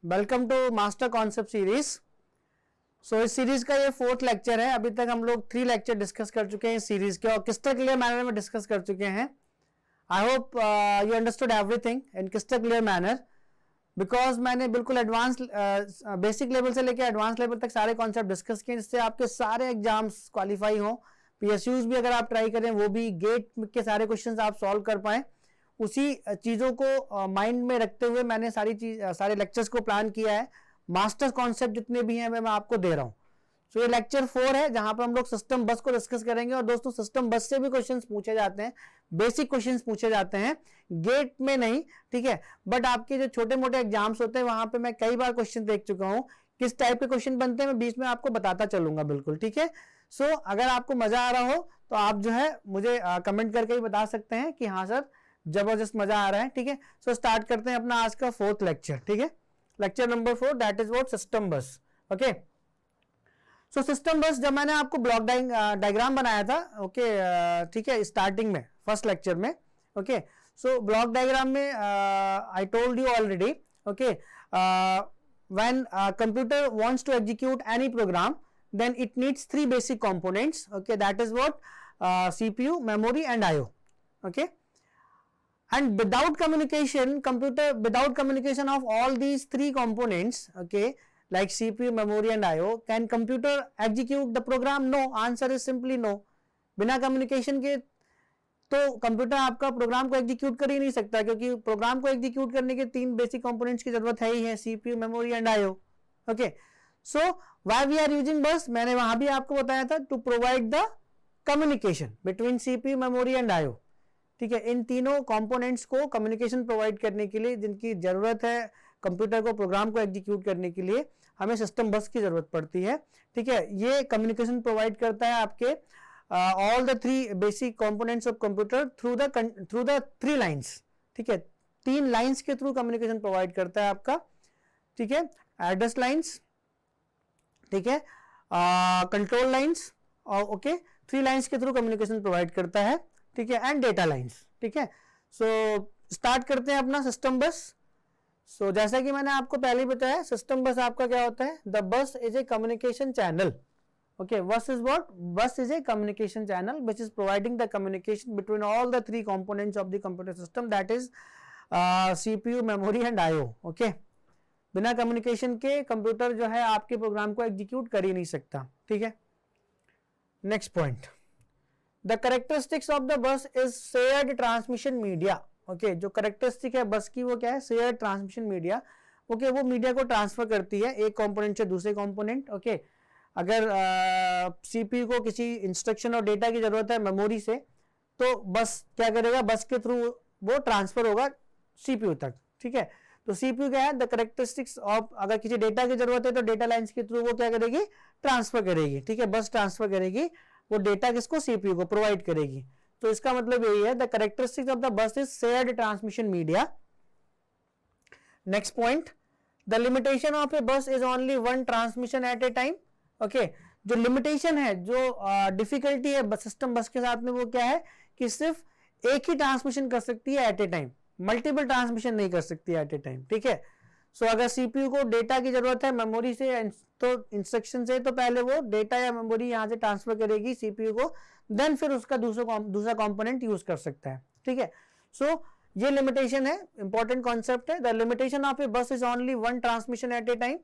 Welcome to master concept series. So इस series का ये 4th लेक्चर है। अभी तक हम लोग 3 लेक्चर डिस्कस कर चुके हैं इस सीरीज के और क्रिस्टल क्लियर मैनर में डिस्कस कर चुके हैं। I hope you understood everything in crystal clear manner, because मैंने बिल्कुल एडवांस बेसिक लेवल से लेकर एडवांस लेवल तक सारे कॉन्सेप्ट डिस्कस किए, जिससे आपके सारे एग्जाम्स क्वालिफाई हो। पीएसयूज भी अगर आप ट्राई करें वो भी गेट के सारे क्वेश्चंस आप सॉल्व कर पाएं। उसी चीज़ों को माइंड में रखते हुए मैंने सारे लेक्चर्स को प्लान किया है। मास्टर कॉन्सेप्ट जितने भी हैं मैं आपको दे रहा हूं। सो ये लेक्चर 4 है जहां पर हम लोग सिस्टम बस को डिस्कस करेंगे। और दोस्तों सिस्टम बस से भी क्वेश्चंस पूछे जाते हैं, बेसिक क्वेश्चंस पूछे जाते हैं, गेट में नहीं, ठीक है। बट आपके जो छोटे मोटे एग्जाम्स होते हैं वहां पे मैं कई बार क्वेश्चन देख चुका हूं। किस टाइप के क्वेश्चन बनते हैं मैं बीच में आपको बताता चलूंगा, बिल्कुल ठीक है। सो अगर आपको मजा आ रहा हो तो आप जो है मुझे कमेंट करके भी बता सकते हैं कि हाँ सर जबरदस्त मजा आ रहा है, ठीक है। सो स्टार्ट करते हैं अपना आज का 4th लेक्चर, ठीक है। Lecture number 4 that is what system बस। ओके, सो सिस्टम बस जब मैंने आपको ब्लॉक डायग्राम बनाया था, ओके ठीक है, स्टार्टिंग में फर्स्ट लेक्चर में, ओके। सो ब्लॉक डायग्राम में I told you already, okay, when computer wants to execute any program then it needs 3 basic components, okay, that is what CPU, memory and IO, okay. And without communication of all these 3 components, okay, like CPU, memory and IO, can computer execute the program? No, answer is simply no. बिना communication के तो computer आपका programme को execute कर ही नहीं सकता, क्योंकि programme को एग्जीक्यूट करने के 3 बेसिक कंपोनेंट्स की जरूरत है ही है, CPU, memory and IO, okay. So why we are using bus, मैंने वहां भी आपको बताया था, to provide the communication between CPU, memory and IO, ठीक है। इन तीनों कंपोनेंट्स को कम्युनिकेशन प्रोवाइड करने के लिए जिनकी जरूरत है कंप्यूटर को प्रोग्राम को एग्जीक्यूट करने के लिए, हमें सिस्टम बस की जरूरत पड़ती है, ठीक है। ये कम्युनिकेशन प्रोवाइड करता है आपके all the 3 basic components of computer through the 3 lines, ठीक है। 3 लाइंस के थ्रू कम्युनिकेशन प्रोवाइड करता है आपका, ठीक है। एड्रेस लाइंस, ठीक है, कंट्रोल लाइंस, और ओके 3 लाइंस के थ्रू कम्युनिकेशन प्रोवाइड करता है, ठीक है, एंड डेटा लाइंस, ठीक है। सो स्टार्ट करते हैं अपना सिस्टम बस। सो जैसा कि मैंने आपको पहले बताया, सिस्टम बस आपका क्या होता है, the bus is a communication channel, okay, bus is what? Bus is a communication channel which is providing the communication between all the 3 components of the computer system, that is CPU, memory and IO, okay. बिना communication के computer जो है आपके programme को execute कर ही नहीं सकता, ठीक है। Next point, the characteristics of the bus is shared transmission media, okay. जो कैरेक्टरिस्टिक है बस की वो क्या है, शेयर्ड ट्रांसमिशन मीडिया, ओके। वो मीडिया को ट्रांसफर करती है एक कंपोनेंट से दूसरे कंपोनेंट, ओके। अगर CPU को किसी इंस्ट्रक्शन और डेटा की जरूरत है मेमोरी से, तो बस क्या करेगा, बस के थ्रू वो ट्रांसफर होगा CPU तक, ठीक है। तो CPU क्या है, द कैरेक्टरिस्टिक्स ऑफ, अगर किसी डेटा की जरूरत है तो डेटा लाइंस के थ्रू वो क्या करेगी, ट्रांसफर करेगी, ठीक है। बस ट्रांसफर करेगी, वो डेटा किसको, CPU को प्रोवाइड करेगी। तो इसका मतलब यही है, the characteristics of the bus is shared transmission media. Next point, the limitation of a bus is only 1 transmission at a time, okay. जो लिमिटेशन है, जो डिफिकल्टी है सिस्टम बस के साथ में, वो क्या है कि सिर्फ एक ही ट्रांसमिशन कर सकती है at a time, multiple transmission नहीं कर सकती है एट ए टाइम, ठीक है। सो अगर CPU को डेटा की जरूरत है मेमोरी से, तो इंस्ट्रक्शन से, तो पहले वो डेटा या मेमोरी यहां से ट्रांसफर करेगी CPU को, देन फिर उसका दूसरा कंपोनेंट यूज कर सकता है, ठीक है। सो ये लिमिटेशन है, इंपॉर्टेंट कॉन्सेप्ट है। The limitation of a bus is only 1 transmission at a time,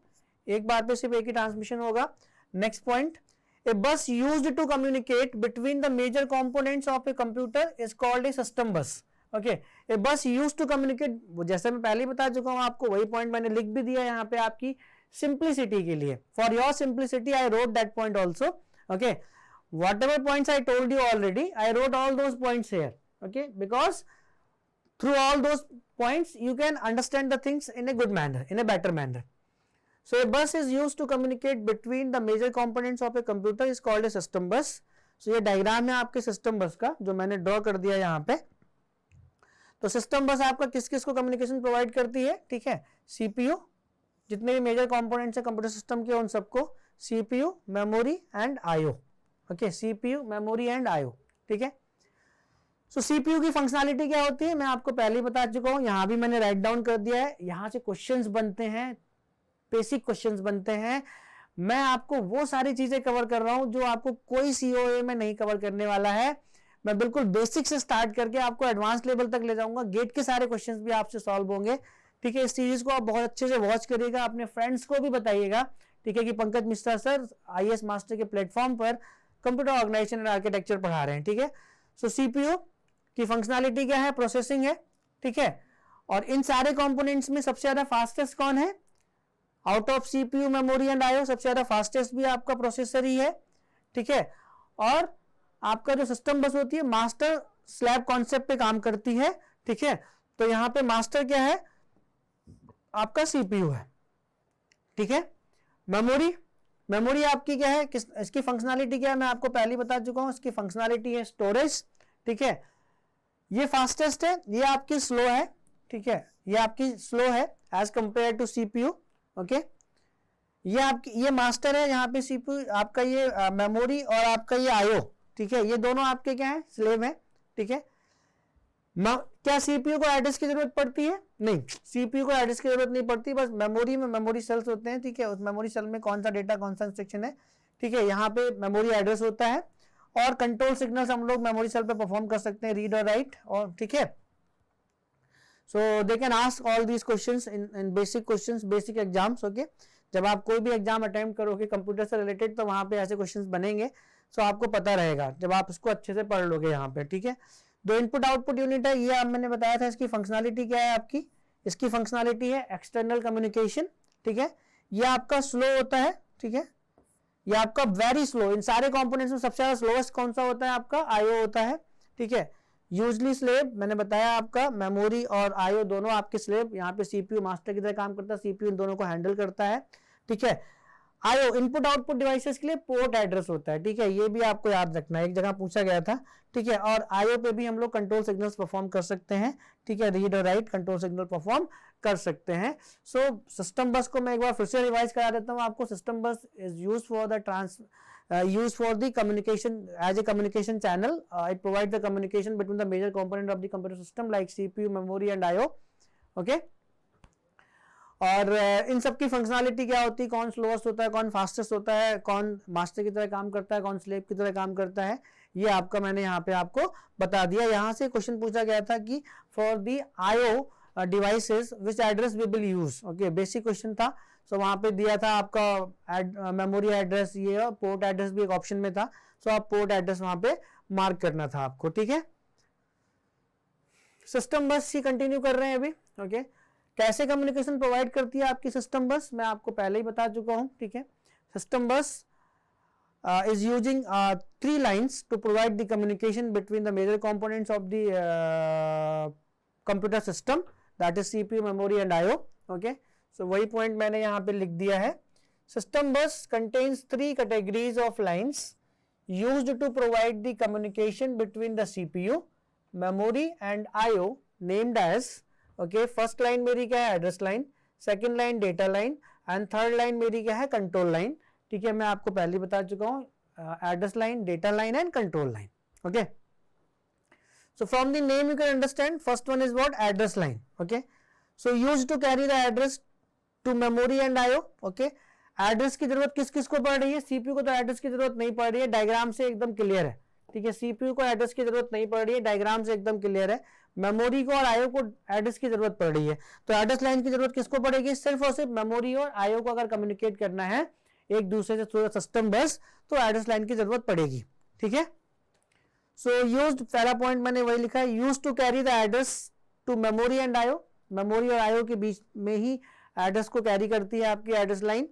एक बार पे सिर्फ एक ही ट्रांसमिशन होगा। Next point, a bus used to communicate between the major components of a computer is called a system bus, okay. a bus used to communicate, जैसे मैं पहले बता चुका हूं आपको, वही पॉइंट मैंने लिख भी दिया यहाँ पे आपकी सिंप्लिसिटी के लिए, for your simplicity I wrote that point also, okay. What ever points I told you already, I wrote all those points here, okay, because through all those points you can understand the things in a good manner, in a better manner. So a bus is used to communicate between the major components of a computer is called a system bus. So ये diagram है आपके system बस का, जो मैंने draw कर दिया यहाँ पे। तो सिस्टम बस आपका किस किस को कम्युनिकेशन प्रोवाइड करती है, ठीक है। CPU, जितने भी मेजर कंपोनेंट्स है कंप्यूटर सिस्टम के उन सबको, CPU, memory and IO, okay. CPU, memory and IO, ठीक है। सो CPU की फंक्शनैलिटी क्या होती है मैं आपको पहले ही बता चुका हूं, यहां भी मैंने राइट डाउन कर दिया है। यहां से क्वेश्चंस बनते हैं बेसिक क्वेश्चंस बनते हैं। मैं आपको वो सारी चीजें कवर कर रहा हूं जो आपको कोई सीओए में नहीं कवर करने वाला है। मैं बिल्कुल बेसिक से स्टार्ट करके आपको एडवांस लेवल तक ले जाऊंगा। गेट के सारे क्वेश्चंस भी आपसे सॉल्व होंगे, ठीक है। इस सीरीज को आप बहुत अच्छे से वॉच करिएगा, अपने फ्रेंड्स को भी बताइएगा, ठीक है, कि Pankaj Mishra sir IAS master के प्लेटफॉर्म पर कंप्यूटर ऑर्गेनाइजेशन एंड आर्किटेक्चर पढ़ा रहे हैं, ठीक है। सो सीपीयू की फंक्शनैलिटी क्या है? प्रोसेसिंग है, ठीक है। और इन सारे कंपोनेंट्स में सबसे ज्यादा फास्टेस्ट कौन है? Out of CPU, memory and IO सबसे ज्यादा फास्टेस्ट भी आपका प्रोसेसर ही है, ठीक है। और आपका जो सिस्टम बस होती है मास्टर स्लैब कॉन्सेप्ट पे काम करती है, ठीक है। तो यहां पे मास्टर क्या है? आपका सीपीयू है, ठीक है। मेमोरी आपकी क्या है? इसकी फंक्शनैलिटी क्या है? मैं आपको पहले बता चुका हूं। इसकी फंक्शनैलिटी है स्टोरेज, ठीक है। ये फास्टेस्ट है, ये आपकी स्लो है, ठीक है। ये आपकी स्लो है as compared to CPU, okay. ये आपकी ये मास्टर है, यहाँ पे सीपीयू आपका ये मेमोरी और आपका ये आईओ, ठीक है। ये दोनों आपके क्या है? स्लेव है, ठीक है। क्या सीपीयू को एड्रेस की जरूरत पड़ती है? नहीं, सीपीयू को एड्रेस की जरूरत नहीं पड़ती। बस मेमोरी में मेमोरी सेल्स होते हैं, ठीक है। उस मेमोरी सेल में कौन सा डेटा, कौन सा इंस्ट्रक्शन है, ठीक है, यहाँ पे मेमोरी एड्रेस होता है। और कंट्रोल सिग्नल्स हम लोग मेमोरी सेल पे परफॉर्म कर सकते हैं, रीड और राइट, और ठीक है। So they can ask all these questions in basic questions, basic exams, okay. जब आप कोई भी एग्जाम अटेम्प्ट करोगे कंप्यूटर से रिलेटेड तो वहां पे ऐसे क्वेश्चंस बनेंगे, सो आपको पता रहेगा जब आप उसको अच्छे से पढ़ लोगे यहाँ पे, ठीक है। दो इनपुट आउटपुट यूनिट है, ये मैंने बताया था। इसकी फंक्शनैलिटी क्या है आपकी? इसकी फंक्शनैलिटी है एक्सटर्नल कम्युनिकेशन, ठीक है। ये आपका स्लो होता है, ठीक है। ये आपका वेरी स्लो, इन सारे कंपोनेंट्स में सबसे ज्यादा स्लोएस्ट कौन सा होता है? आपका आईओ होता है, ठीक है। यूजली स्लेव मैंने बताया आपका, मेमोरी और आईओ दोनों आपके स्लेव। यहाँ पे सीपीयू मास्टर की तरह काम करता है, सीपीयू इन दोनों को हैंडल करता है, ठीक है। आईओ इनपुट आउटपुट डिवाइसेस के लिए पोर्ट एड्रेस होता है, ठीक है। ये भी आपको याद रखना है, एक जगह पूछा गया था, ठीक है। और आईओ पे भी हम लोग कंट्रोल सिग्नल्स परफॉर्म कर सकते हैं, ठीक है। रीड और राइट कंट्रोल सिग्नल परफॉर्म कर सकते हैं। सो सिस्टम बस को मैं एक बार फिर से रिवाइज करा देता हूं आपको। सिस्टम बस is used for the used for the communication as a communication channel. It provides the communication between the major component of the computer system like CPU, memory and IO. Okay. और इन सब की functionality क्या होती है? कौन slowest होता है, कौन फास्टेस्ट होता है, कौन मास्टर की तरह काम करता है, कौन स्लेव की तरह काम करता है, ये आपका मैंने यहाँ पे आपको बता दिया। यहाँ से क्वेश्चन पूछा गया था कि for the IO devices which address we will use, okay, basic question था। सो वहां पे दिया था आपका मेमोरी एड्रेस, ये पोर्ट एड्रेस भी एक ऑप्शन में था। सो आप पोर्ट एड्रेस वहां पे मार्क करना था आपको, ठीक है। सिस्टम बस ही कंटिन्यू कर रहे हैं अभी, ओके। कैसे कम्युनिकेशन प्रोवाइड करती है आपकी सिस्टम बस? मैं आपको पहले ही बता चुका हूं, ठीक है। सिस्टम बस is using 3 lines to provide the communication between the major components of the computer system, that is CPU, memory and IO, okay. So वही point मैंने यहाँ पे लिख दिया है। System bus contains 3 categories of lines used to provide the communication between the CPU, memory and IO named as, okay, first line मेरी क्या है? Address line, second line data line and third line मेरी क्या है? Control line, ठीक है। मैं आपको पहले बता चुका हूं, address line, data line and control line, okay. So from the name you can understand, first one is what? Address line, okay. So used to carry the address to memory and IO, okay. Address की जरूरत किस किस को पड़ रही है? CPU को तो एड्रेस की जरूरत नहीं पड़ रही है, डायग्राम से एकदम क्लियर है, ठीक है। सीपीयू को एड्रेस की जरूरत नहीं पड़ रही है, डायग्राम से एकदम क्लियर है। मेमोरी को और आईओ को एड्रेस की जरूरत पड़ रही है। तो एड्रेस लाइन की जरूरत किसको पड़ेगी? सिर्फ और सिर्फ मेमोरी और आईओ को अगर कम्युनिकेट करना है एक दूसरे से थ्रू सिस्टम बस, तो एड्रेस लाइन की जरूरत पड़ेगी, ठीक है। सो यूज्ड, पहला पॉइंट मैंने वही लिखा है, used to carry the address to memory and IO. Memory और आईओ के बीच में ही एड्रेस को कैरी करती है आपकी एड्रेस लाइन।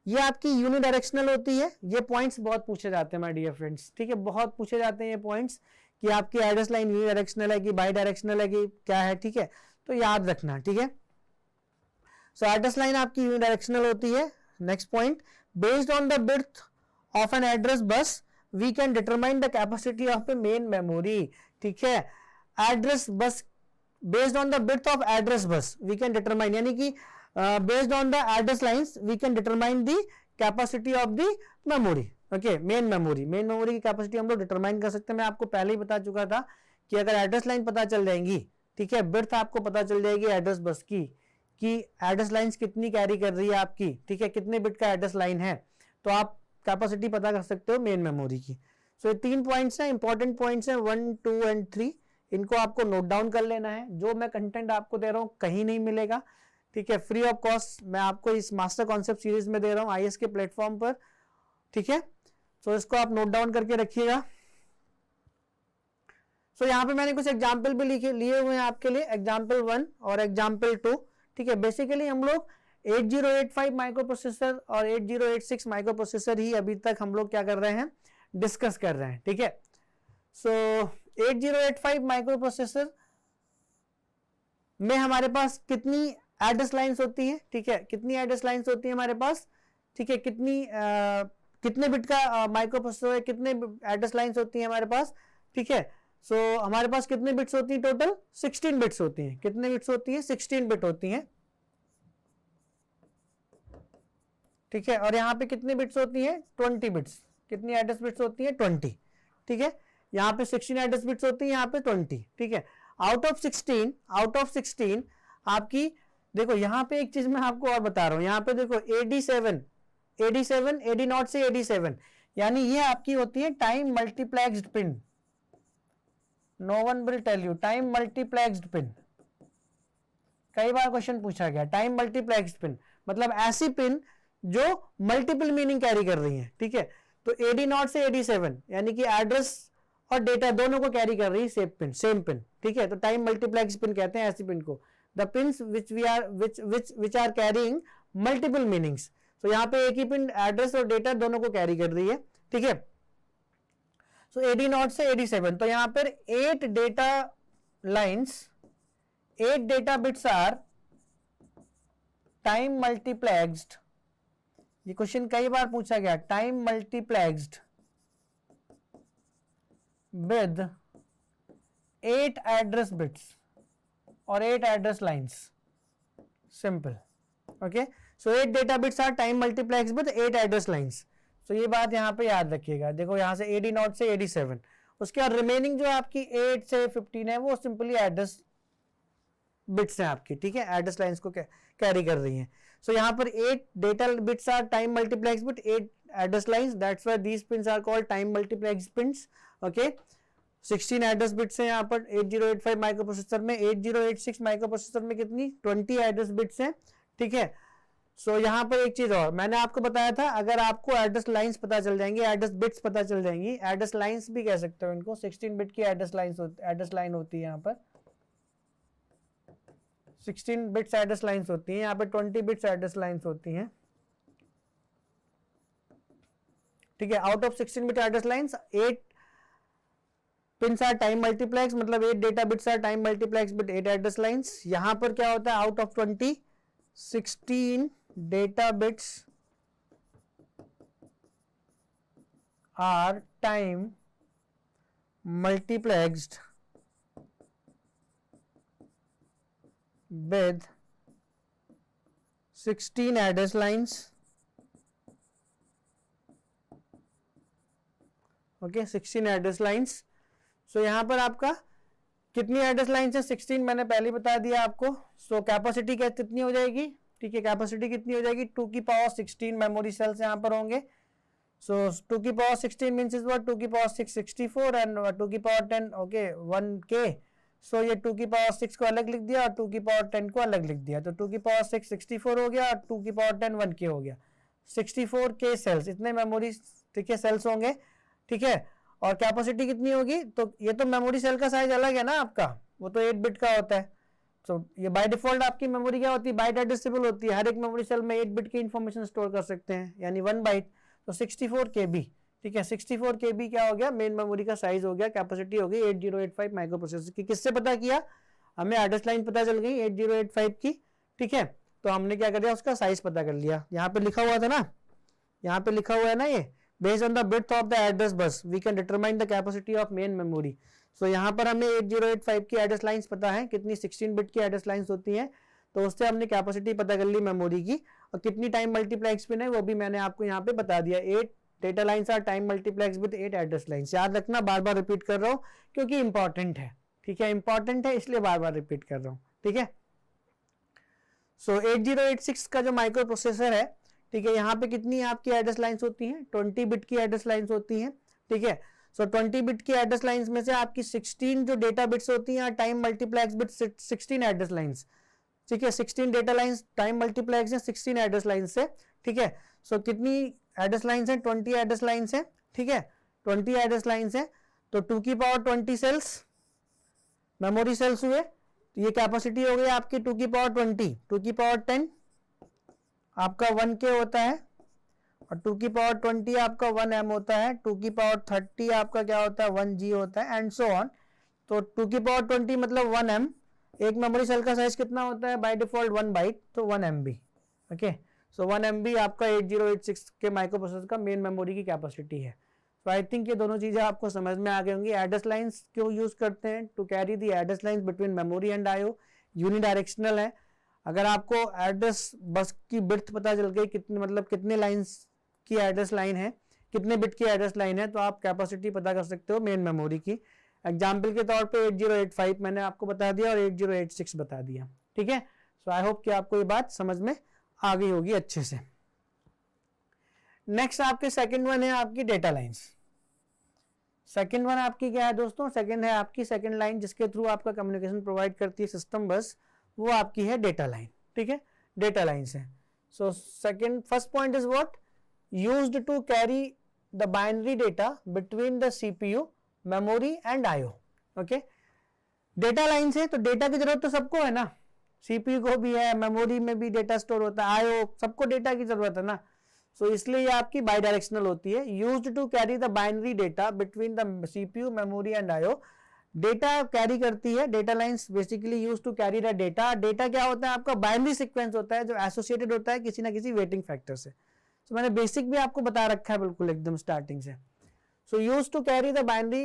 ये आपकी यूनिडायरेक्शनल होती है। ये पॉइंट्स बहुत पूछे जाते हैं माय डियर फ्रेंड्स, ठीक है, बहुत पूछे जाते हैं ये पॉइंट्स कि आपकी एड्रेस लाइन यूनिडायरेक्शनल है कि बाई डायरेक्शनल है कि क्या है, ठीक है। तो याद रखना, ठीक है। सो एड्रेस लाइन आपकी यूनिडायरेक्शनल होती है। Next point, based on the width of an address bus we can determine the capacity of a main memory, ठीक है। Address bus, based on the width of address bus we can determine, यानी कि based on the address lines we can determine the capacity of the memory, okay, main memory की capacity हम लोग determine कर सकते हैं। मैं आपको पहले ही बता चुका था कि अगर एड्रेस लाइन पता चल जाएंगी, ठीक है, विड्थ आपको पता चल जाएगी एड्रेस बस की कि एड्रेस लाइंस कितनी कैरी कर रही है आपकी, ठीक है, कितने बिट का एड्रेस लाइन है, तो आप कैपेसिटी पता कर सकते हो मेन मेमोरी की। सो ये 3 पॉइंट्स हैं, इंपॉर्टेंट पॉइंट्स हैं 1, 2 एंड 3। इनको आपको नोट डाउन कर लेना है। जो मैं कंटेंट आपको दे रहा हूँ कहीं नहीं मिलेगा, ठीक है, फ्री ऑफ कॉस्ट मैं आपको इस मास्टर कॉन्सेप्ट सीरीज में दे रहा हूँ IS के प्लेटफॉर्म पर, ठीक है। सो इसको आप नोट डाउन करके रखिएगा। सो यहाँ पे मैंने कुछ एग्जाम्पल भी लिए हुए हैं आपके लिए, एग्जाम्पल 1 और एग्जाम्पल 2, ठीक है। बेसिकली हम लोग 8085 माइक्रो प्रोसेसर और 8086 माइक्रो प्रोसेसर ही अभी तक हम लोग क्या कर रहे हैं, डिस्कस कर रहे हैं, ठीक है। सो 8085 माइक्रो प्रोसेसर में हमारे पास कितनी एड्रेस लाइंस होती है, ठीक है, कितनी एड्रेस लाइंस होती है हमारे पास, ठीक है, कितने बिट का माइक्रो प्रोसेसर है, कितने एड्रेस लाइंस होती है हमारे पास, ठीक है। सो हमारे पास कितने बिट्स होती हैं टोटल, 16 बिट्स होती हैं। कितने बिट्स होती हैं, 16 बिट होती हैं, ठीक है। और यहाँ पे कितने बिट्स होती हैं, 20 बिट्स। कितनी एड्रेस बिट्स होती है, 20, ठीक है। यहाँ पे 16 एड्रेस बिट्स होती है, यहाँ पे 20, ठीक है। आउट ऑफ 16 आपकी, देखो यहाँ पे एक चीज मैं आपको और बता रहा हूँ, यहाँ पे देखो 87 AD0 से 87, यानी ये आपकी होती है time multiplexed pin. No one will tell you time multiplexed pin. कई बार क्वेश्चन पूछा गया, टाइम मल्टीप्लेक्स्ड पिन मतलब ऐसी पिन जो मल्टीपल मीनिंग कैरी कर रही है, ठीक है। तो AD0 से AD7 यानी कि एड्रेस और डेटा दोनों को कैरी कर रही है सेम पिन, ठीक है। तो टाइम मल्टीप्लेक्स पिन कहते हैं ऐसी पिन को, the pins which are carrying multiple meanings. तो यहाँ पे एक ही पिन एड्रेस और डेटा दोनों को कैरी कर रही है, ठीक है। सो AD0 से AD7, तो यहाँ पर 8 data lines, 8 data bits are time multiplexed. ये क्वेश्चन कई बार पूछा गया, time multiplexed with 8 address bits और 8 address lines, simple, okay। so 8 data bits are time multiplexed with 8 address lines। so ये बात यहाँ पे याद रखिएगा। देखो यहाँ से AD0 से AD7, उसके बाद रिमेनिंग जो आपकी 8 से 15 है वो सिंपली एड्रेस बिट्स हैं आपकी, ठीक है, एड्रेस लाइंस को कैरी कर रही हैं। सो यहाँ पर 8 data bits are time multiplexed with 8 address lines, that's why these pins are called time multiplexed pins, okay. 16 address bits हैं यहाँ पर 8085 माइक्रो प्रोसेसर में। 8086 माइक्रो प्रोसेसर में कितनी, 20 एड्रेस बिट्स हैं, ठीक है। सो यहाँ पर एक चीज और मैंने आपको बताया था, अगर आपको एड्रेस लाइंस पता चल जाएंगी, एड्रेस बिट्स पता चल जाएंगी, एड्रेस लाइंस भी कह सकते हो इनको, 16 बिट की एड्रेस लाइन होती है यहाँ पर, 16 बिट्स एड्रेस लाइंस होती हैं, यहाँ पे 20 बिट्स एड्रेस लाइंस होती हैं, ठीक है। Out of 16 bit address lines 8 pins are time multiplex, मतलब 8 data bits are time multiplex with 8 address lines. यहाँ पर क्या होता है, out of 20 16 data bits are time multiplexed with 16 address lines, okay, 16 address lines। so यहाँ पर आपका कितनी एड्रेस लाइन्स है, 16 मैंने पहले बता दिया आपको। सो कैपेसिटी कितनी हो जाएगी, ठीक है, कैपेसिटी कितनी हो जाएगी, 2 की पावर 16 मेमोरी सेल्स यहाँ पर होंगे। सो 2 की पावर 16 मीन्स इज व्हाट, 2 की पावर 6 64 एंड 2 की पावर 10, ओके, 1K। सो ये 2 की पावर 6 को अलग लिख दिया और 2 की पावर 10 को अलग लिख दिया, तो 2 की पावर 6 64 हो गया और 2 की पावर 10 1K हो गया, 64K सेल्स, इतने मेमोरी, ठीक है, सेल्स होंगे, ठीक है। और कैपेसिटी कितनी होगी, तो ये तो मेमोरी सेल का साइज अलग है ना आपका, वो तो 8 बिट का होता है। तो ये बाय डिफॉल्ट आपकी मेमोरी क्या होती है, बाइट एड्रेसेबल होती है, हर एक मेमोरी सेल में 8 बिट की इंफॉर्मेशन स्टोर कर सकते हैं, यानी 1 बाइट, तो 64 KB, ठीक है। 64 KB क्या हो गया, मेन मेमोरी का साइज हो गया, कैपेसिटी हो गई 8085 माइक्रो प्रोसेसर की। किससे पता किया, हमें एड्रेस लाइन पता चल गई 8085 की, ठीक है। तो हमने क्या कर दिया, उसका साइज पता कर लिया। यहाँ पे लिखा हुआ था ना, यहाँ पे लिखा हुआ है ना, ये based on the width of the address bus we can determine the capacity of main memory. So यहाँ पर हमें 8085 की एड्रेस लाइंस पता है, कितनी 16 बिट की एड्रेस लाइंस होती हैं, तो उससे हमने कैपेसिटी पता कर ली मेमोरी की। और कितनी टाइम मल्टीप्लेक्स पिन है वो भी मैंने आपको यहाँ पे बता दिया, 8 data lines are time multiplex with 8 address lines. याद रखना, बार बार रिपीट कर रहा हूँ क्योंकि इंपॉर्टेंट है, ठीक है, इंपॉर्टेंट है इसलिए बार बार रिपीट कर रहा हूँ, ठीक है। सो 8086 का जो माइक्रो प्रोसेसर है, ठीक है, यहाँ पे कितनी आपकी एड्रेस लाइंस होती हैं, 20 बिट की एड्रेस लाइंस होती हैं, ठीक है। सो 20 बिट की एड्रेस लाइंस में से आपकी 16 जो डेटा बिट्स होती हैं, time multiplex bit 16 address lines, ठीक है, 16 डेटा लाइंस टाइम मल्टीप्लेक्स है 16 एड्रेस लाइंस से, ठीक है। सो कितनी एड्रेस लाइंस है, 20 एड्रेस लाइंस है, ठीक है, 20 एड्रेस लाइंस है, तो 2 की पावर 20 सेल्स मेमोरी सेल्स हुए, तो ये कैपेसिटी हो गई आपकी 2 की पावर 20, 2 की पावर 10 आपका 1K होता है, और 2 की पावर 20 आपका 1M होता है, 2 की पावर 30 आपका क्या होता है 1G होता है, एंड सो ऑन। तो 2 की पावर 20 मतलब 1M, एक मेमोरी सेल का साइज कितना होता है बाय डिफॉल्ट 1 बाइट, तो 1 MB, ओके। सो 1 MB आपका 8086 के माइक्रो प्रोसेसर का मेन मेमोरी की कैपेसिटी है। तो आई थिंक ये दोनों चीजें आपको समझ में आ गई होंगी। एड्रेस लाइंस क्यों यूज करते हैं, to carry the address lines between memory and IO, unidirectional है। अगर आपको एड्रेस बस की बिड्थ पता चल गई, कितने मतलब कितने लाइंस की एड्रेस लाइन है, कितने बिट की एड्रेस लाइन है, तो आप कैपेसिटी पता कर सकते हो मेन मेमोरी की। एग्जाम्पल के तौर पे 8085 मैंने आपको बता दिया और 8086 बता दिया, ठीक है। सो आई होप कि आपको ये बात समझ में आ गई होगी अच्छे से। नेक्स्ट आपके सेकंड वन है आपकी डेटा लाइंस। सेकंड वन आपकी क्या है दोस्तों, सेकंड है आपकी सेकंड लाइन जिसके थ्रू आपका कम्युनिकेशन प्रोवाइड करती है सिस्टम बस, वो आपकी है डेटा लाइन, ठीक है, डेटा लाइंस है। So second first point is what, used to carry the binary data between the CPU, memory and IO, okay. Data lines है तो डेटा की जरूरत तो सबको है ना, CPU को भी है, मेमोरी में भी डेटा स्टोर होता है, IO सबको डेटा की जरूरत है ना। सो इसलिए ये आपकी बाई डायरेक्शनल होती है। Used to carry the binary data between the CPU, memory and IO, data carry करती है। Data lines basically used to carry the data. Data क्या होता है आपका, बाइनरी सीक्वेंस होता है जो एसोसिएटेड होता है किसी ना किसी वेटिंग फैक्टर से। तो मैंने बेसिक भी आपको बता रखा है बिल्कुल एकदम स्टार्टिंग से। So used to carry the binary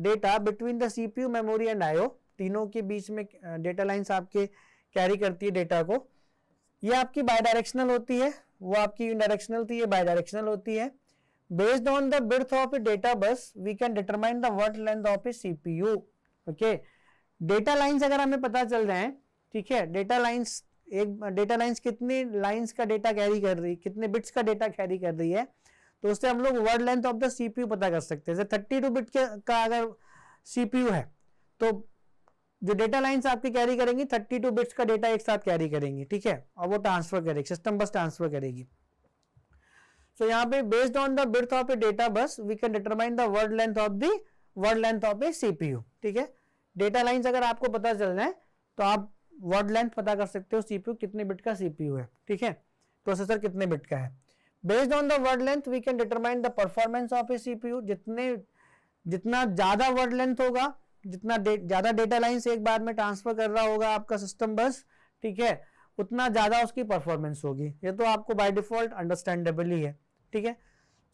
data between the CPU, memory and IO, तीनों के बीच में डेटा लाइंस आपके कैरी करती है डेटा को। ये आपकी बाई डायरेक्शनल होती है, वो आपकी यूनिडायरेक्शनल थी, ये बाई डायरेक्शनल होती है। Based on the width of a data bus we can determine the word length of a CPU, okay. Data lines अगर हमें पता चल रहे हैं, ठीक है, डेटा लाइंस एक डेटा लाइंस कितने लाइंस का डेटा कैरी कर रही है, कितने बिट्स का डेटा कैरी कर रही है, तो उससे हम लोग word length of the CPU पता कर सकते हैं। जैसे 32 बिट का अगर CPU है तो जो डेटा लाइंस आपकी कैरी करेंगी 32 बिट्स का डेटा एक साथ कैरी करेंगी, ठीक है, और वो ट्रांसफर करेगी, सिस्टम बस ट्रांसफर करेगी। सो यहाँ पे based on the width of a data bus we can determine the word length of a CPU, ठीक है। डेटा लाइंस अगर आपको पता चल जाए तो आप वर्ड लेंथ पता कर सकते हो CPU कितने बिट का CPU है, ठीक है, प्रोसेसर कितने बिट का है। Based on the word length we can determine the performance of a CPU। जितना ज्यादा वर्ड लेंथ होगा, जितना ज्यादा डेटा लाइंस एक बार में ट्रांसफर कर रहा होगा आपका सिस्टम बस, ठीक है, उतना ज्यादा उसकी परफॉर्मेंस होगी। ये तो आपको बाय डिफॉल्ट अंडरस्टैंडेबल ही है, ठीक है।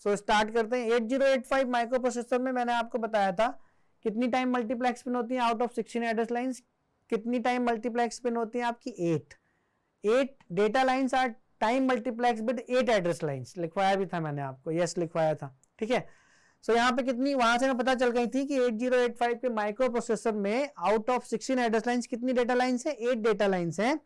सो स्टार्ट करते हैं। 8085 माइक्रो प्रोसेसर में मैंने आपको बताया था कितनी टाइम मल्टीप्लेक्स पिन होती है आउट ऑफ 16 एड्रेस लाइंस, कितनी टाइम मल्टीप्लेक्स पिन होती है आपकी 8 data lines are time multiplex with 8 address lines. लिखवाया भी था मैंने आपको, यस लिखवाया था, ठीक है। सो यहाँ पे कितनी, वहां से मैं पता चल गई थी कि 8085 के माइक्रो प्रोसेसर में आउट ऑफ 16 एड्रेस लाइंस कितनी डेटा लाइंस है, 8 डेटा लाइंस हैं,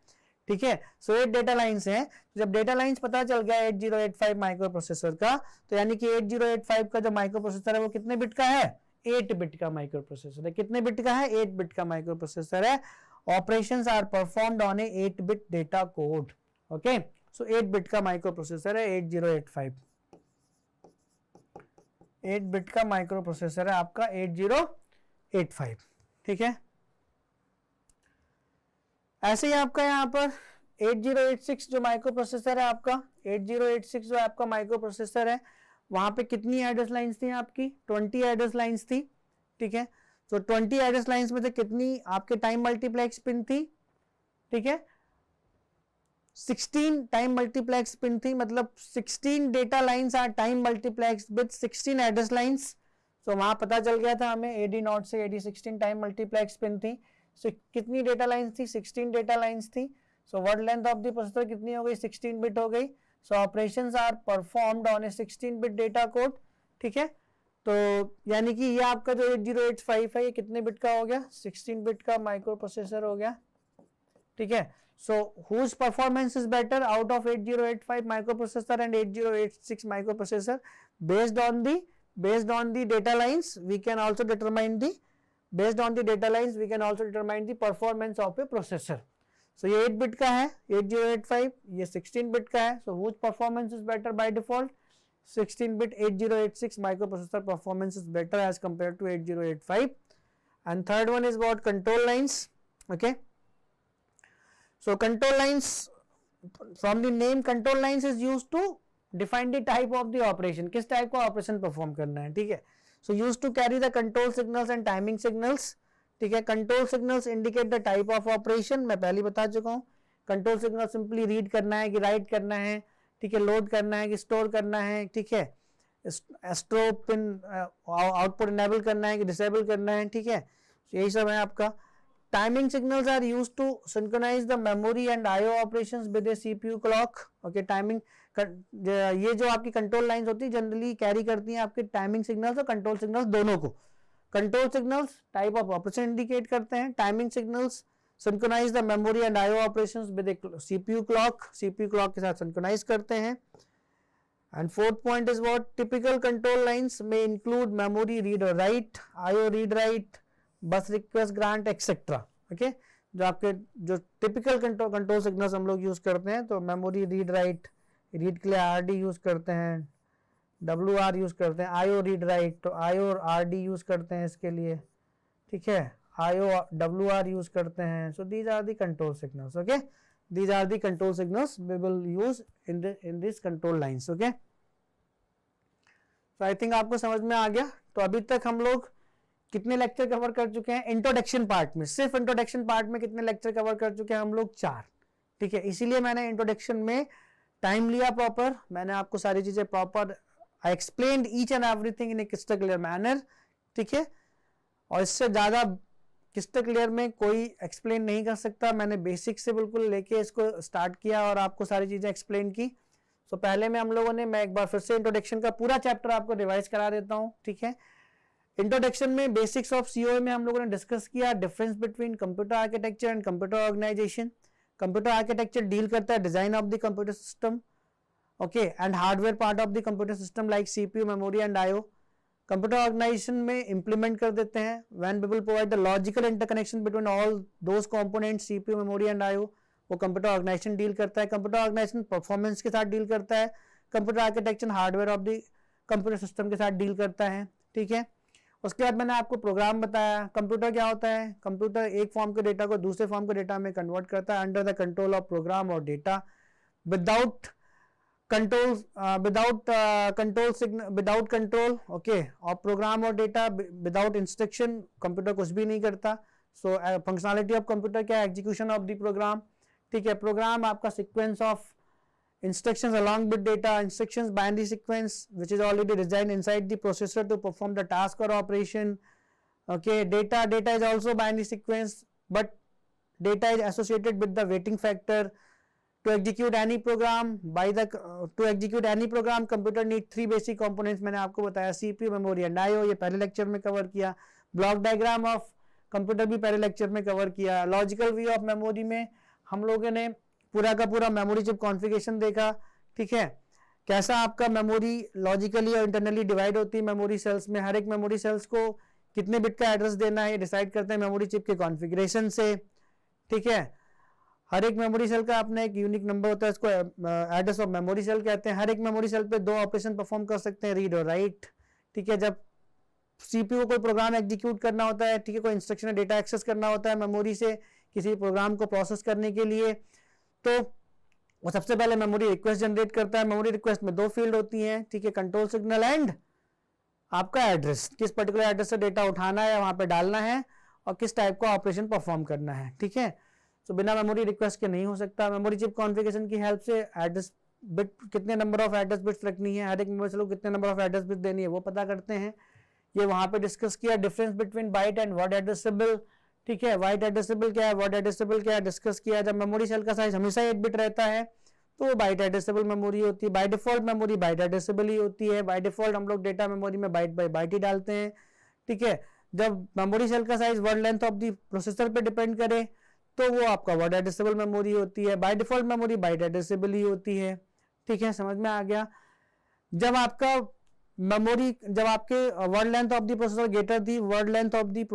ठीक है। सो 8 डेटा लाइंस हैं। जब डेटा लाइंस पता चल गया 8085 माइक्रो प्रोसेसर का, तो यानी कि 8085 का जो माइक्रो प्रोसेसर है वो कितने बिट का है, 8 बिट का माइक्रो प्रोसेसर है। कितने बिट का है, 8 बिट का माइक्रो प्रोसेसर है। Operations are performed on a 8 bit data code, okay. So 8 bit का माइक्रो प्रोसेसर है 8085, 8 बिट का माइक्रो प्रोसेसर है आपका 8085, ठीक है। ऐसे ही आपका यहाँ पर 8086 जो माइक्रो प्रोसेसर है आपका, 8086 जो आपका माइक्रो प्रोसेसर है, वहां पे कितनी एड्रेस लाइंस थी आपकी, 20 एड्रेस लाइंस थी, ठीक है। तो 20 एड्रेस लाइंस में से कितनी आपके टाइम मल्टीप्लेक्स पिन थी, ठीक है, 16 टाइम मल्टीप्लेक्स पिन थी, मतलब 16 data lines are time multiplex with 16 address lines. So वहां पता चल गया था हमें AD0 से AD16 टाइम मल्टीप्लेक्स पिन थी। सो कितनी डेटा लाइंस थी, 16 डेटा लाइंस थी। So word length of the processor कितनी हो गई, 16 बिट हो गई। So operations are performed on a 16 bit data code, ठीक है। तो यानी कि ये आपका जो 8085 है ये कितने बिट का हो गया, 16 बिट का माइक्रो प्रोसेसर हो गया, ठीक है. So whose performance is better out of 8085 microprocessor and 8086 microprocessor? Based on the data lines we can also determine the performance of a processor. So ये 8 bit का है 8085, ये 16 bit का है. So whose performance is better by default? 16 bit 8086 microprocessor performance is better as compared to 8085. And third one is what? Control lines. Okay. So control lines, from the name, control lines is used to define the type of the operation. किस type का operation perform करना है, ठीक है. So used to carry the control signals and timing signals, ठीक है. Control signals indicate the type of operation, मैं पहले बता चुका हूँ. Control signal simply read करना है कि write करना है, ठीक है, load करना है कि store करना है, ठीक है, strobe पिन output enable करना है कि disable करना है, ठीक है. यही सब है आपका. Timing signals are used to synchronize the memory and I/O operations with a CPU clock. Okay, timing ये जो आपकी कंट्रोल लाइंस होती है जनरली कैरी करती हैं आपके टाइमिंग सिग्नल्स और कंट्रोल सिग्नल्स दोनों को. Control signals type of operation indicate करते हैं. Timing signals synchronize the memory and I/O operations with a CPU clock के साथ synchronize करते हैं. And fourth point is what? Typical control lines may include memory read or write, I/O read write, बस request grant etcetera. Okay, जो आपके जो typical control signals हम लोग यूज करते हैं, तो मेमोरी रीड राइट, रीड के लिए आरडी यूज करते हैं, डब्ल्यूआर यूज करते हैं, आईओ रीड राइट तो आईओ और आरडी यूज करते हैं इसके लिए, ठीक है, आईओ डब्ल्यूआर यूज करते हैं. So these are the control signals. Okay, these are the control signals we will use in this control lines. Okay, so I think आपको समझ में आ गया. तो अभी तक हम लोग कितने लेक्चर कवर कर चुके हैं? इंट्रोडक्शन पार्ट में, सिर्फ इंट्रोडक्शन पार्ट में कितने लेक्चर कवर कर चुके हैं हम लोग? 4. ठीक है, इसीलिए मैंने इंट्रोडक्शन में टाइम लिया प्रॉपर. मैंने आपको सारी चीजें proper, I explained each and everything in A crystal clear manner. ठीक है, और इससे ज्यादा क्रिस्टल क्लियर में कोई एक्सप्लेन नहीं कर सकता. मैंने बेसिक से बिल्कुल लेके इसको स्टार्ट किया और आपको सारी चीजें एक्सप्लेन की. तो पहले में हम लोगों ने, मैं एक बार फिर से इंट्रोडक्शन का पूरा चैप्टर आपको रिवाइज करा देता हूँ. ठीक है, इंट्रोडक्शन में बेसिक्स ऑफ सीओए में हम लोगों ने डिस्कस किया difference between computer architecture and computer organization. Computer architecture deal करता है design of the computer system, okay, and hardware part of the computer system like CPU, memory and IO. Computer organization में implement कर देते हैं when we will provide the logical interconnection between all those components CPU, memory and IO. वो computer organization deal करता है. Computer organisation performance के साथ deal करता है. Computer architecture hardware of the computer system के साथ डील करता है. ठीक है, उसके बाद मैंने आपको प्रोग्राम बताया. कंप्यूटर क्या होता है? कंप्यूटर एक फॉर्म के डेटा को दूसरे फॉर्म के डेटा में कन्वर्ट करता है under the control of program और डेटा. विदाउट कंट्रोल ओके, और प्रोग्राम और डेटा विदाउट इंस्ट्रक्शन कंप्यूटर कुछ भी नहीं करता. सो फंक्शनैलिटी ऑफ कंप्यूटर क्या है? Execution of the program. ठीक है, प्रोग्राम आपका sequence of instructions along with data, instructions binary sequence which is already designed inside the processor to perform the task or operation. Okay, data is also binary sequence, but data is associated with the waiting factor. To execute any program computer need 3 basic components. मैंने आपको बताया CPU, memory and IO, ये पहले lecture में cover किया. Block diagram of computer भी पहले lecture में कवर किया. लॉजिकल व्यू ऑफ मेमोरी में हम लोगों ने पूरा का पूरा मेमोरी चिप कॉन्फ़िगरेशन देखा. ठीक है, कैसा आपका मेमोरी लॉजिकली और इंटरनली डिवाइड होती है मेमोरी सेल्स में. हर एक मेमोरी सेल्स को कितने बिट का एड्रेस देना है डिसाइड करते हैं मेमोरी चिप के कॉन्फ़िगरेशन से. ठीक है, हर एक मेमोरी सेल का अपना एक यूनिक नंबर होता है, इसको एड्रेस ऑफ मेमोरी सेल कहते हैं. हर एक मेमोरी सेल पे 2 ऑपरेशन परफॉर्म कर सकते हैं, रीड और राइट. ठीक है, जब सीपीयू को कोई प्रोग्राम एग्जीक्यूट करना होता है, ठीक है, कोई इंस्ट्रक्शन डेटा एक्सेस करना होता है मेमोरी से किसी प्रोग्राम को प्रोसेस करने के लिए, तो वो सबसे पहले मेमोरी रिक्वेस्ट जनरेट करता है. मेमोरी रिक्वेस्ट में 2 फील्ड होती हैं. ठीक है, कंट्रोल सिग्नल एंड आपका एड्रेस, किस पर्टिकुलर एड्रेस से डेटा उठाना है, वहां पे डालना है और किस टाइप का ऑपरेशन परफॉर्म करना है. ठीक है, तो बिना मेमोरी रिक्वेस्ट के नहीं हो सकता. मेमोरी चिप कॉन्फ़िगरेशन की हेल्प से एड्रेस बिट, कितने नंबर ऑफ एड्रेस बिट्स रखनी है, हर एक मेमोरी सेल को कितने नंबर ऑफ एड्रेस बिट्स देनी है, वो पता करते हैं. ये वहां पे डिस्कस किया. Difference between byte and word addressable. ठीक है, वाइट एड्रेसेबल क्या है, वर्ड एड्रेसेबल क्या है, डिस्कस किया. जब मेमोरी सेल का साइज हमेशा 8 बिट रहता है तो वो बाइट एड्रेसेबल मेमोरी होती है. By default memory byte addressable ही होती है. बाय डिफॉल्ट हम लोग डेटा मेमोरी में बाइट बाय बाइट ही डालते हैं. ठीक है, जब मेमोरी सेल का size word length of the processor पे डिपेंड करे तो वो आपका वर्ड एड्रेसेबल मेमोरी होती है। By default memory byte addressable ही होती है। ठीक है, समझ में आ गया। जब आपका मेमोरी, जब आपके word length of the processor greater थी, वर्ड लेंथ ऑफ द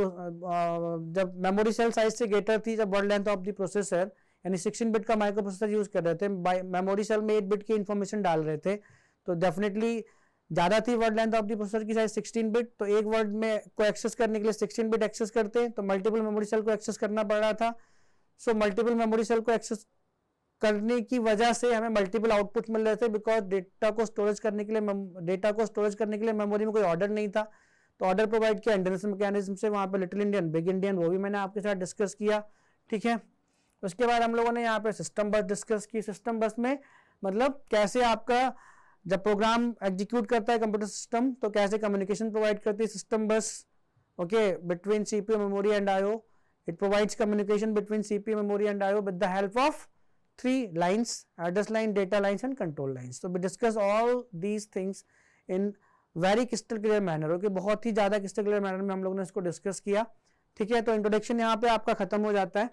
जब मेमोरी सेल साइज से ग्रेटर थी, जब word length of the processor, यानी 16 बिट का माइक्रो प्रोसेसर यूज कर रहे थे, मेमोरी सेल में 8 बिट की इंफॉर्मेशन डाल रहे थे, तो डेफिनेटली ज्यादा थी word length of the processor की साइज 16 बिट, तो एक वर्ड में को एक्सेस करने के लिए 16 बिट एक्सेस करते हैं, तो मल्टीपल मेमोरी सेल को एक्सेस करना पड़ रहा था। सो मल्टीपल मेमोरी सेल को एक्सेस करने की वजह से हमें मल्टीपल आउटपुट मिल रहे थे, बिकॉज डेटा को स्टोरेज करने के लिए मेमोरी में कोई ऑर्डर नहीं था, तो ऑर्डर प्रोवाइड किया इंटरनेशनल मैकेनिज्म से। वहां पे लिटिल इंडियन, बिग इंडियन, वो भी मैंने आपके साथ डिस्कस किया। ठीक है, उसके बाद हम लोगों ने यहाँ पे सिस्टम बस डिस्कस की। सिस्टम बस में मतलब कैसे आपका जब प्रोग्राम एग्जीक्यूट करता है कंप्यूटर सिस्टम, तो कैसे कम्युनिकेशन प्रोवाइड करती है सिस्टम बस, okay, between CPU memory and IO. It provides communication between CPU memory and IO with the help of 3 lines: address line, data lines and control lines. So we discuss all these things in very crystal clear manner. Okay, बहुत ही ज्यादा crystal clear manner में हम लोगों ने इसको discuss किया। ठीक है, तो इंट्रोडक्शन यहाँ पे आपका खत्म हो जाता है।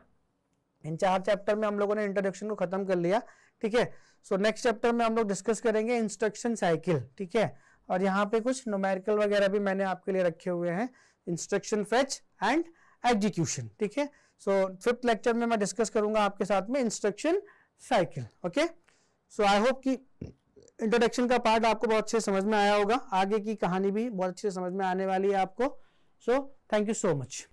इन 4 चैप्टर में हम लोगों ने इंट्रोडक्शन को खत्म कर लिया। ठीक है, सो नेक्स्ट चैप्टर में हम लोग डिस्कस करेंगे इंस्ट्रक्शन साइकिल। ठीक है, और यहाँ पे कुछ न्यूमेरिकल वगैरह भी मैंने आपके लिए रखे हुए हैं, इंस्ट्रक्शन फेच एंड एग्जीक्यूशन। ठीक है, सो 5th लेक्चर में मैं डिस्कस करूंगा आपके साथ में instruction cycle. Okay, so I hope कि इंट्रोडक्शन का पार्ट आपको बहुत अच्छे समझ में आया होगा, आगे की कहानी भी बहुत अच्छे समझ में आने वाली है आपको। So thank you so much.